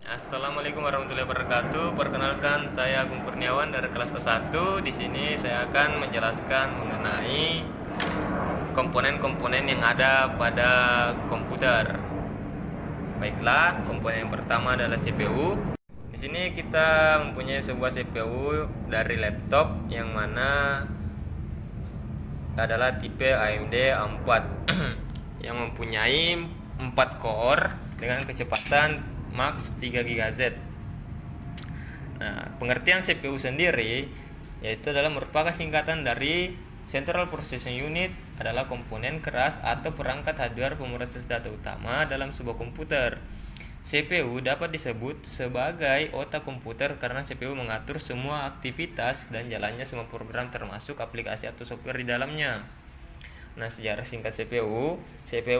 Assalamualaikum warahmatullahi wabarakatuh. Perkenalkan, saya Agung Kurniawan dari kelas ke-1. Di sini saya akan menjelaskan mengenai komponen-komponen yang ada pada komputer. Baiklah, komponen yang pertama adalah CPU. Di sini kita mempunyai sebuah CPU dari laptop yang mana adalah tipe AMD A4 yang mempunyai 4 core dengan kecepatan max 3 GHz. Nah, pengertian CPU sendiri yaitu adalah merupakan singkatan dari Central Processing Unit, adalah komponen keras atau perangkat hardware pemroses data utama dalam sebuah komputer. CPU dapat disebut sebagai otak komputer karena CPU mengatur semua aktivitas dan jalannya semua program termasuk aplikasi atau software di dalamnya. Nah, sejarah singkat CPU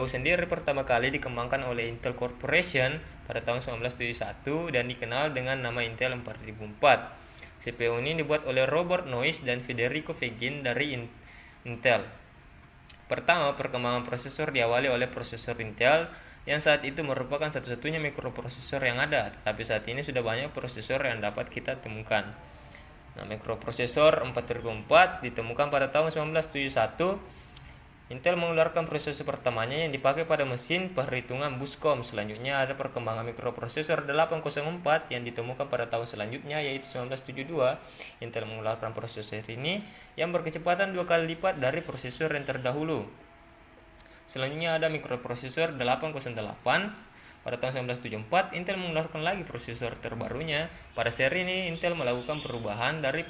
sendiri pertama kali dikembangkan oleh Intel Corporation pada tahun 1971 dan dikenal dengan nama Intel 4004. CPU ini dibuat oleh Robert Noyce dan Federico Faggin dari Intel. Pertama, perkembangan prosesor diawali oleh prosesor Intel yang saat itu merupakan satu-satunya mikroprosesor yang ada, tetapi saat ini sudah banyak prosesor yang dapat kita temukan. Nah, mikroprosesor 4004 ditemukan pada tahun 1971. Intel mengeluarkan prosesor pertamanya yang dipakai pada mesin perhitungan Buscom. Selanjutnya ada perkembangan mikroprosesor 804 yang ditemukan pada tahun selanjutnya yaitu 1972. Intel mengeluarkan prosesor ini yang berkecepatan 2 kali lipat dari prosesor yang terdahulu. Selanjutnya ada mikroprosesor 808. Pada tahun 1974, Intel mengeluarkan lagi prosesor terbarunya. Pada seri ini, Intel melakukan perubahan dari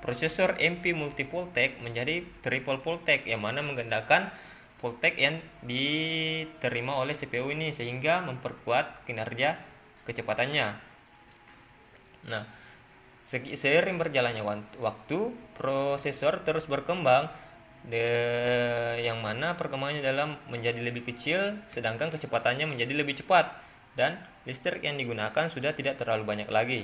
prosesor MP multi-Voltec menjadi triple Voltec yang mana menggandakan Voltec yang diterima oleh CPU ini sehingga memperkuat kinerja kecepatannya. Nah, seiring berjalannya waktu, prosesor terus berkembang yang mana perkembangannya dalam menjadi lebih kecil sedangkan kecepatannya menjadi lebih cepat dan listrik yang digunakan sudah tidak terlalu banyak lagi.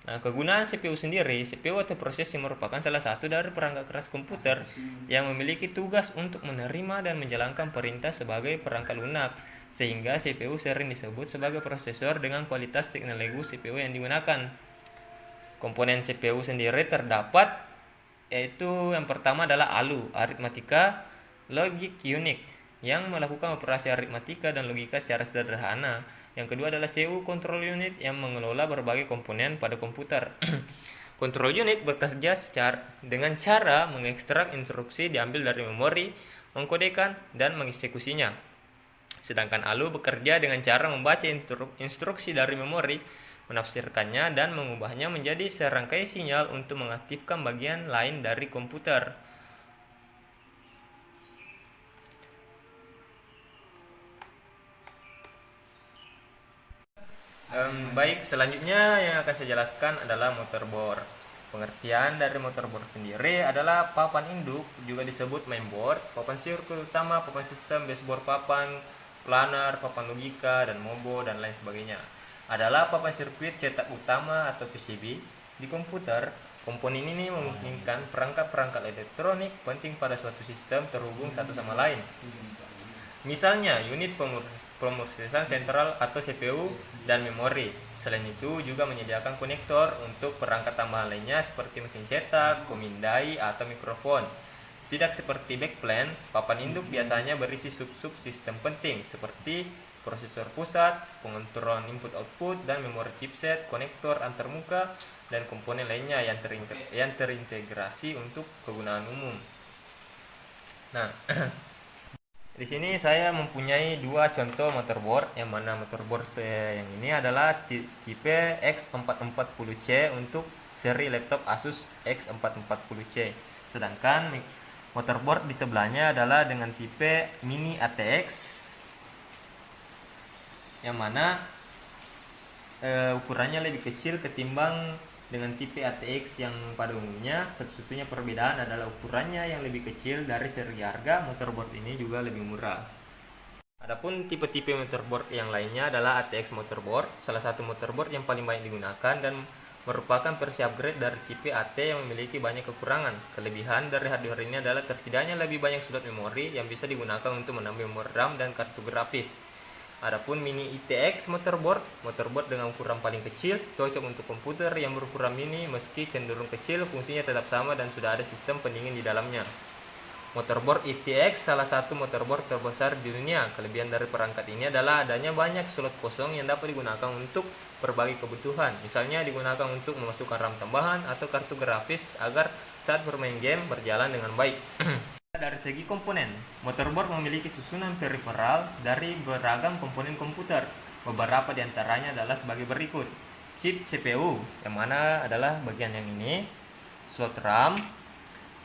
Nah, kegunaan CPU sendiri, CPU atau prosesor merupakan salah satu dari perangkat keras komputer yang memiliki tugas untuk menerima dan menjalankan perintah sebagai perangkat lunak, sehingga CPU sering disebut sebagai prosesor dengan kualitas teknologi CPU yang digunakan. Komponen CPU sendiri terdapat yaitu yang pertama adalah ALU, Arithmetica Logic Unit, yang melakukan operasi aritmatika dan logika secara sederhana. Yang kedua adalah CU Control Unit yang mengelola berbagai komponen pada komputer. Control Unit bekerja dengan cara mengekstrak instruksi diambil dari memori, mengkodekan, dan mengeksekusinya. Sedangkan ALU bekerja dengan cara membaca instruksi dari memori, menafsirkannya, dan mengubahnya menjadi serangkai sinyal untuk mengaktifkan bagian lain dari komputer. Baik, selanjutnya yang akan saya jelaskan adalah motherboard. Pengertian dari motherboard sendiri adalah papan induk, juga disebut mainboard, papan sirkuit utama, papan sistem, baseboard papan, planar, papan logika, dan mobo, dan lain sebagainya. Adalah papan sirkuit cetak utama atau PCB di komputer. Komponen ini memungkinkan perangkat-perangkat elektronik penting pada suatu sistem terhubung satu sama lain. Misalnya unit pemrosesan sentral atau CPU dan memori. Selain itu juga menyediakan konektor untuk perangkat tambahan lainnya seperti mesin cetak, pemindai, atau mikrofon. Tidak seperti backplane, papan induk biasanya berisi sub-sub sistem penting seperti prosesor pusat, pengontrol input-output, dan memori chipset, konektor antarmuka, dan komponen lainnya yang terintegrasi untuk kegunaan umum. Nah, di sini saya mempunyai dua contoh motherboard, yang mana motherboard yang ini adalah tipe X440C untuk seri laptop Asus X440C. Sedangkan motherboard di sebelahnya adalah dengan tipe Mini ATX yang mana ukurannya lebih kecil ketimbang dengan tipe ATX yang pada umumnya. Satu-satunya perbedaan adalah ukurannya yang lebih kecil. Dari segi harga, motherboard ini juga lebih murah. Adapun tipe-tipe motherboard yang lainnya adalah ATX motherboard, salah satu motherboard yang paling banyak digunakan dan merupakan versi upgrade dari tipe AT yang memiliki banyak kekurangan. Kelebihan dari hardware ini adalah tersedianya lebih banyak slot memori yang bisa digunakan untuk menambah memori RAM dan kartu grafis. Adapun mini ITX motherboard dengan ukuran paling kecil, cocok untuk komputer yang berukuran mini meski cenderung kecil, fungsinya tetap sama dan sudah ada sistem pendingin di dalamnya. Motherboard ITX salah satu motherboard terbesar di dunia. Kelebihan dari perangkat ini adalah adanya banyak slot kosong yang dapat digunakan untuk berbagai kebutuhan. Misalnya digunakan untuk memasukkan RAM tambahan atau kartu grafis agar saat bermain game berjalan dengan baik. Dari segi komponen, motherboard memiliki susunan peripheral dari beragam komponen komputer. Beberapa di antaranya adalah sebagai berikut. Chip CPU, yang mana adalah bagian yang ini, slot RAM,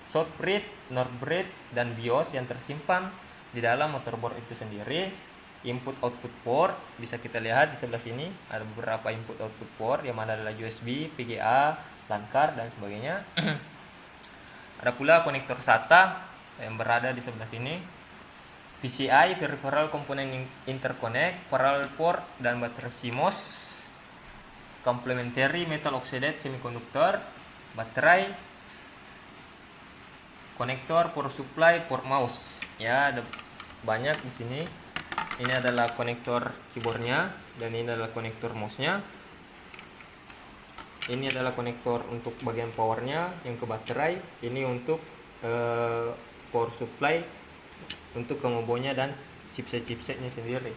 shortbread, northbread, dan BIOS yang tersimpan di dalam motherboard itu sendiri. Input output port, bisa kita lihat di sebelah sini ada beberapa input output port yang mana adalah USB, VGA, LAN card, dan sebagainya. Ada pula konektor SATA yang berada di sebelah sini, PCI, peripheral komponen interconnect, parallel port, dan baterai CMOS, complementary metal oxide semiconductor, baterai, konektor, power supply, port mouse. Ya, ada banyak di sini. Ini adalah konektor keyboardnya dan ini adalah konektor mouse-nya. Ini adalah konektor untuk bagian powernya yang ke baterai. Ini untuk power supply untuk kemobonya dan chipsetnya sendiri.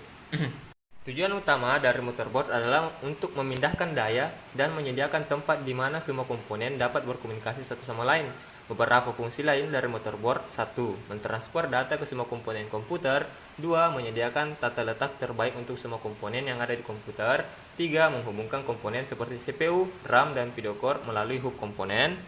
Tujuan utama dari motherboard adalah untuk memindahkan daya dan menyediakan tempat di mana semua komponen dapat berkomunikasi satu sama lain. Beberapa fungsi lain dari motherboard: 1. Mentransfer data ke semua komponen komputer. 2. Menyediakan tata letak terbaik untuk semua komponen yang ada di komputer. 3. Menghubungkan komponen seperti CPU, RAM, dan video core melalui hub komponen.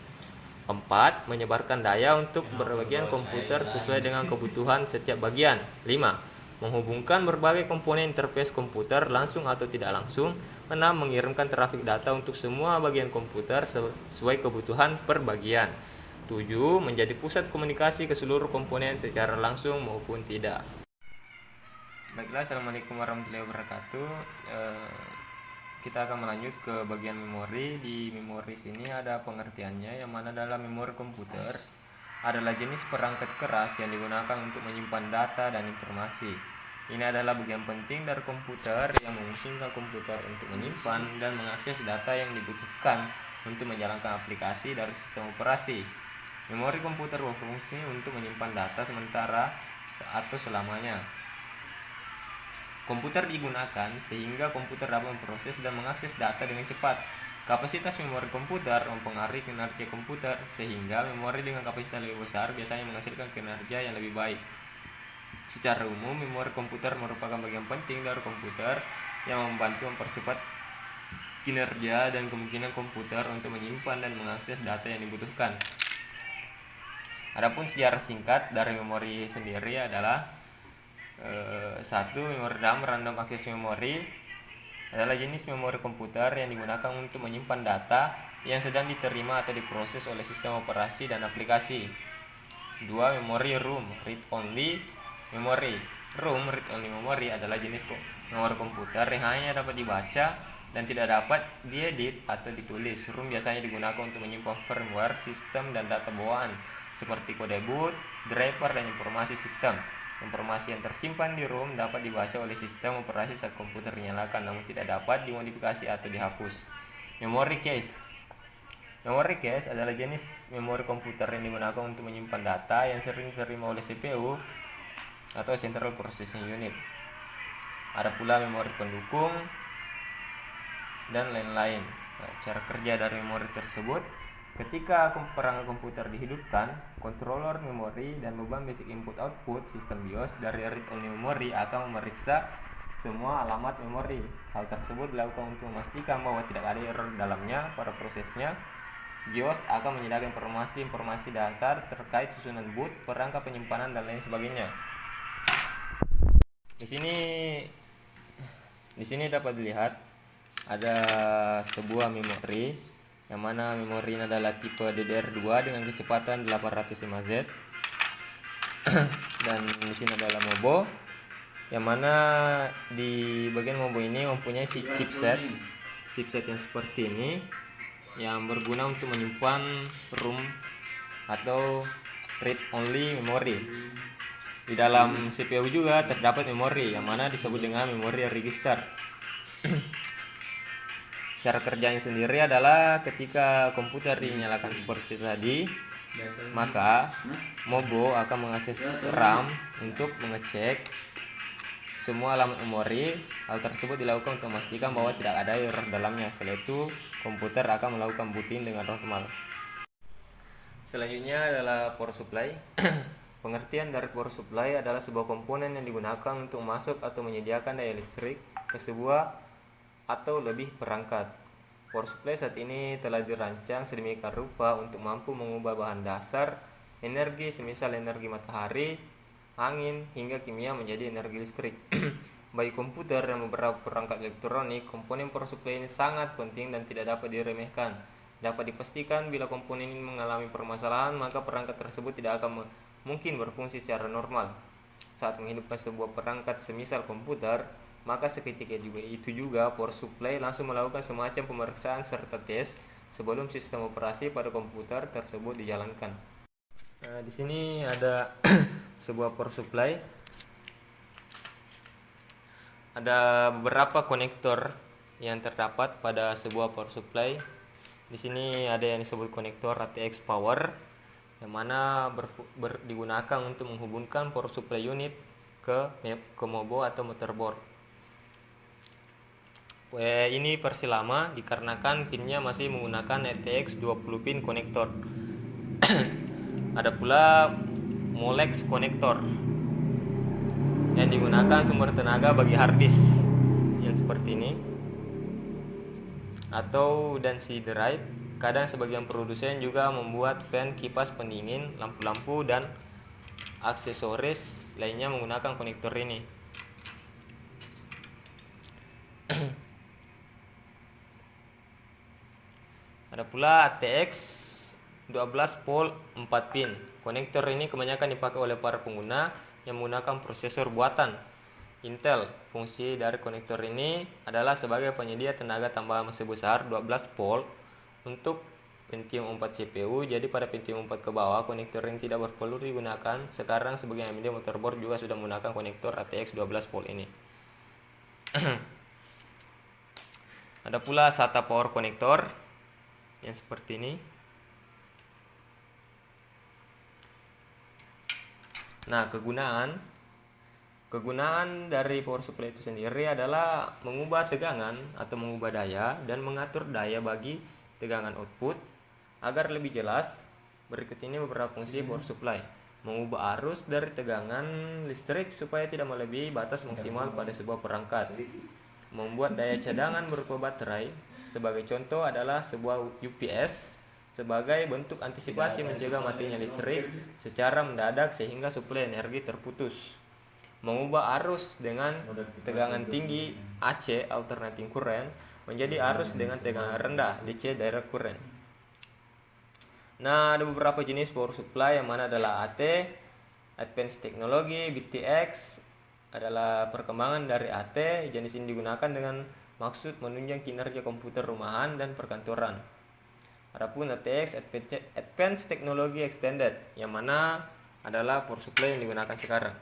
4. Menyebarkan daya untuk berbagian komputer sesuai dengan kebutuhan setiap bagian. 5. Menghubungkan berbagai komponen interface komputer langsung atau tidak langsung. 6. Mengirimkan trafik data untuk semua bagian komputer sesuai kebutuhan per bagian. 7. Menjadi pusat komunikasi ke seluruh komponen secara langsung maupun tidak. Baiklah, assalamualaikum warahmatullahi wabarakatuh. Kita akan melanjut ke bagian memori. Di memori sini ada pengertiannya, yang mana dalam memori komputer adalah jenis perangkat keras yang digunakan untuk menyimpan data dan informasi. Ini adalah bagian penting dari komputer yang memungkinkan komputer untuk menyimpan dan mengakses data yang dibutuhkan untuk menjalankan aplikasi dari sistem operasi. Memori komputer berfungsi untuk menyimpan data sementara atau selamanya. Komputer digunakan sehingga komputer dapat memproses dan mengakses data dengan cepat. Kapasitas memori komputer mempengaruhi kinerja komputer, sehingga memori dengan kapasitas lebih besar biasanya menghasilkan kinerja yang lebih baik. Secara umum, memori komputer merupakan bagian penting dari komputer yang membantu mempercepat kinerja dan kemungkinan komputer untuk menyimpan dan mengakses data yang dibutuhkan. Adapun sejarah singkat dari memori sendiri adalah 1. Memori RAM, random access memory, adalah jenis memori komputer yang digunakan untuk menyimpan data yang sedang diterima atau diproses oleh sistem operasi dan aplikasi. 2. Memori ROM, read only memory. ROM, read only memory, adalah jenis memori komputer yang hanya dapat dibaca dan tidak dapat diedit atau ditulis. ROM biasanya digunakan untuk menyimpan firmware, sistem, dan data bawaan seperti kode boot, driver, dan informasi sistem. Informasi yang tersimpan di ROM dapat dibaca oleh sistem operasi saat komputer dinyalakan, namun tidak dapat dimodifikasi atau dihapus. Memory cache. Memory cache adalah jenis memori komputer yang digunakan untuk menyimpan data yang sering diterima oleh CPU atau Central Processing Unit. Ada pula memori pendukung dan lain-lain. Cara kerja dari memori tersebut: ketika perangkat komputer dihidupkan, controller memori dan beban basic input output sistem BIOS dari read only memory akan memeriksa semua alamat memori. Hal tersebut dilakukan untuk memastikan bahwa tidak ada error dalamnya. Pada prosesnya, BIOS akan menyediakan informasi dasar terkait susunan boot, perangkat penyimpanan, dan lain sebagainya. Di sini dapat dilihat ada sebuah memori, yang mana memori ini adalah tipe DDR2 dengan kecepatan 805Z. Dan di sini adalah MOBO, yang mana di bagian MOBO ini mempunyai chipset yang seperti ini, yang berguna untuk menyimpan ROM atau read only memory. Di dalam CPU juga terdapat memori yang mana disebut dengan memori register. Cara kerjanya sendiri adalah ketika komputer dinyalakan seperti tadi, maka Mobo akan mengakses RAM untuk mengecek semua alamat memori. Hal tersebut dilakukan untuk memastikan bahwa tidak ada error dalamnya. Setelah itu, komputer akan melakukan booting dengan normal. Selanjutnya adalah power supply. Pengertian dari power supply adalah sebuah komponen yang digunakan untuk masuk atau menyediakan daya listrik ke sebuah atau lebih perangkat. Power supply saat ini telah dirancang sedemikian rupa untuk mampu mengubah bahan dasar energi semisal energi matahari, angin, hingga kimia menjadi energi listrik. Bagi komputer dan beberapa perangkat elektronik, komponen power supply ini sangat penting dan tidak dapat diremehkan. Dapat dipastikan bila komponen ini mengalami permasalahan, maka perangkat tersebut tidak akan mungkin berfungsi secara normal. Saat menghidupkan sebuah perangkat semisal komputer, maka seketika itu juga power supply langsung melakukan semacam pemeriksaan serta tes sebelum sistem operasi pada komputer tersebut dijalankan. Nah, di sini ada sebuah power supply. Ada beberapa konektor yang terdapat pada sebuah power supply. Di sini ada yang disebut konektor ATX power, yang mana digunakan untuk menghubungkan power supply unit ke Mobo atau motherboard. Ini versi lama dikarenakan pinnya masih menggunakan ATX 20 pin konektor. Ada pula Molex konektor yang digunakan sumber tenaga bagi hard disk yang seperti ini, atau dan si drive. Kadang sebagian produsen juga membuat fan, kipas pendingin, lampu-lampu, dan aksesoris lainnya menggunakan konektor ini. Ada pula ATX 12 volt 4 pin. Konektor ini kebanyakan dipakai oleh para pengguna yang menggunakan prosesor buatan Intel. Fungsi dari konektor ini adalah sebagai penyedia tenaga tambahan sebesar 12 volt untuk Pentium 4 CPU. Jadi pada Pentium 4 ke bawah, konektor ini tidak perlu digunakan. Sekarang sebagian AMD motherboard juga sudah menggunakan konektor ATX 12 volt ini. Ada pula SATA power connector yang seperti ini. Nah, kegunaan dari power supply itu sendiri adalah mengubah tegangan atau mengubah daya dan mengatur daya bagi tegangan output. Agar lebih jelas, berikut ini beberapa fungsi power supply. Mengubah arus dari tegangan listrik supaya tidak melebihi batas maksimal pada sebuah perangkat. Membuat daya cadangan berupa baterai. Sebagai contoh adalah sebuah UPS sebagai bentuk antisipasi mencegah matinya listrik secara mendadak sehingga suplai energi terputus. Mengubah arus dengan tegangan tinggi AC alternating current menjadi arus dengan tegangan rendah DC direct current. Nah, ada beberapa jenis power supply yang mana adalah AT, Advanced Technology, BTX adalah perkembangan dari AT. Jenis ini digunakan dengan maksud menunjang kinerja komputer rumahan dan perkantoran. Adapun ATX Advanced Technology Extended, yang mana adalah power supply yang digunakan sekarang.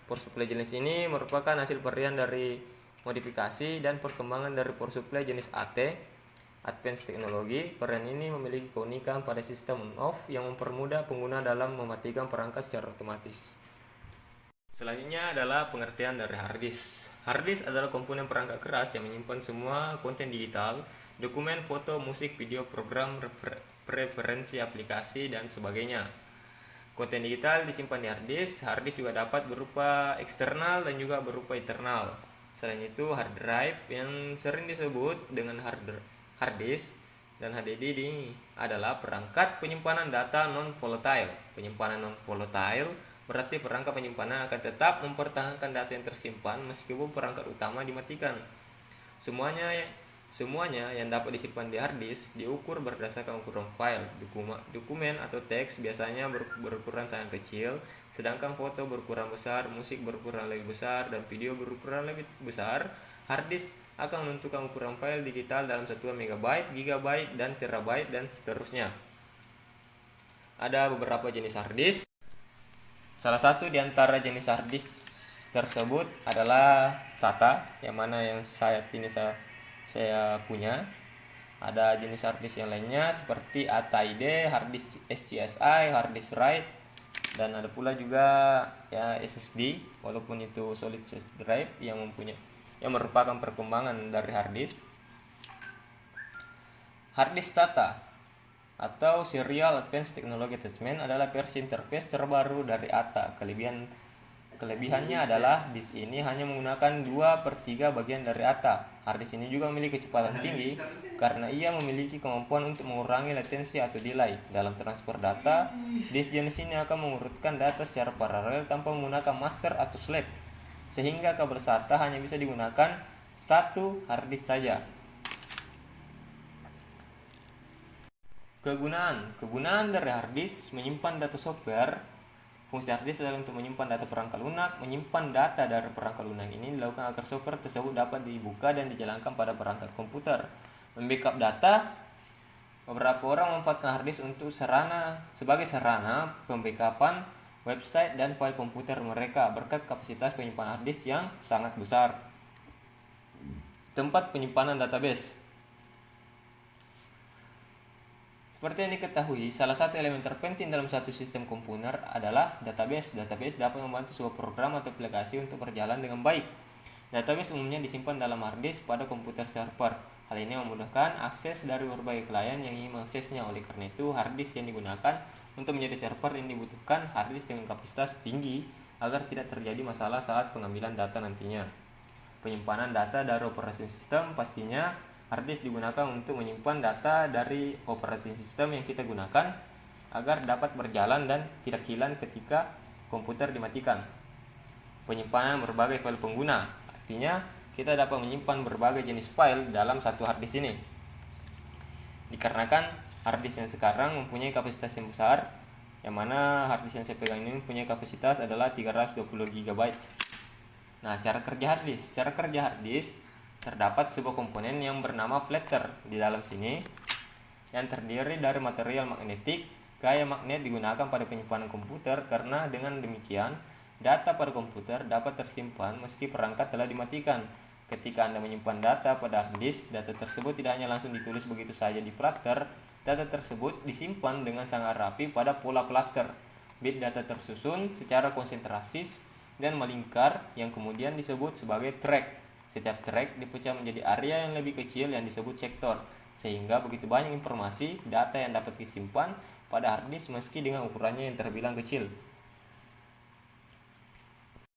Power supply jenis ini merupakan hasil varian dari modifikasi dan perkembangan dari power supply jenis AT Advanced Technology. Varian ini memiliki keunikan pada sistem on-off yang mempermudah pengguna dalam mematikan perangkat secara otomatis. Selanjutnya adalah pengertian dari hard disk. Hard disk adalah komponen perangkat keras yang menyimpan semua konten digital, dokumen, foto, musik, video, program, preferensi aplikasi, dan sebagainya. Konten digital disimpan di hard disk. Hard disk juga dapat berupa eksternal dan juga berupa internal. Selain itu, hard drive yang sering disebut dengan hard disk dan HDD ini adalah perangkat penyimpanan data non-volatile. Penyimpanan non-volatile berarti perangkat penyimpanan akan tetap mempertahankan data yang tersimpan meskipun perangkat utama dimatikan. Semuanya yang dapat disimpan di hard disk diukur berdasarkan ukuran file. Dokumen atau teks biasanya berukuran sangat kecil, sedangkan foto berukuran besar, musik berukuran lebih besar, dan video berukuran lebih besar. Hard disk akan menentukan ukuran file digital dalam satuan megabyte, gigabyte, dan terabyte, dan seterusnya. Ada beberapa jenis hard disk. Salah satu di antara jenis hard disk tersebut adalah SATA, yang mana yang saat ini saya punya. Ada jenis hard disk yang lainnya seperti ATA-ID, hard disk SCSI, hard disk RAID, dan ada pula juga ya SSD, walaupun itu solid state drive yang merupakan perkembangan dari hard disk. Hard disk SATA atau Serial Advanced Technology Attachment adalah versi interface terbaru dari ATA. Kelebihannya adalah disk ini hanya menggunakan 2/3 bagian dari ATA. Hard disk ini juga memiliki kecepatan tinggi karena ia memiliki kemampuan untuk mengurangi latensi atau delay. Dalam transfer data, disk jenis ini akan mengurutkan data secara paralel tanpa menggunakan master atau slave, sehingga kabel SATA hanya bisa digunakan satu hard disk saja. Kegunaan dari hard disk: menyimpan data software. Fungsi hard disk adalah untuk menyimpan data perangkat lunak. Menyimpan data dari perangkat lunak ini dilakukan agar software tersebut dapat dibuka dan dijalankan pada perangkat komputer. Membackup data: beberapa orang memanfaatkan hard disk untuk sebagai sarana pembackupan website dan file komputer mereka berkat kapasitas penyimpanan hard disk yang sangat besar. Tempat penyimpanan database: seperti yang diketahui, salah satu elemen terpenting dalam suatu sistem komputer adalah database. Database dapat membantu sebuah program atau aplikasi untuk berjalan dengan baik. Database umumnya disimpan dalam hard disk pada komputer server. Hal ini memudahkan akses dari berbagai klien yang ingin mengaksesnya. Oleh karena itu, hard disk yang digunakan untuk menjadi server ini dibutuhkan hard disk dengan kapasitas tinggi agar tidak terjadi masalah saat pengambilan data nantinya. Penyimpanan data dari operasi sistem: pastinya hard disk digunakan untuk menyimpan data dari operating system yang kita gunakan agar dapat berjalan dan tidak hilang ketika komputer dimatikan. Penyimpanan berbagai file pengguna: artinya kita dapat menyimpan berbagai jenis file dalam satu hard disk ini. Dikarenakan hard disk yang sekarang mempunyai kapasitas yang besar, yang mana hard disk yang saya pegang ini mempunyai kapasitas adalah 320 GB. Nah, cara kerja hard disk. Cara kerja hard disk: terdapat sebuah komponen yang bernama platter di dalam sini yang terdiri dari material magnetik. Gaya magnet digunakan pada penyimpanan komputer karena dengan demikian data pada komputer dapat tersimpan meski perangkat telah dimatikan. Ketika Anda menyimpan data pada hard disk, data tersebut tidak hanya langsung ditulis begitu saja di platter, data tersebut disimpan dengan sangat rapi pada pola platter. Bit data tersusun secara konsentrasis dan melingkar yang kemudian disebut sebagai track. Setiap track dipecah menjadi area yang lebih kecil yang disebut sektor, sehingga begitu banyak informasi data yang dapat disimpan pada hard disk meski dengan ukurannya yang terbilang kecil.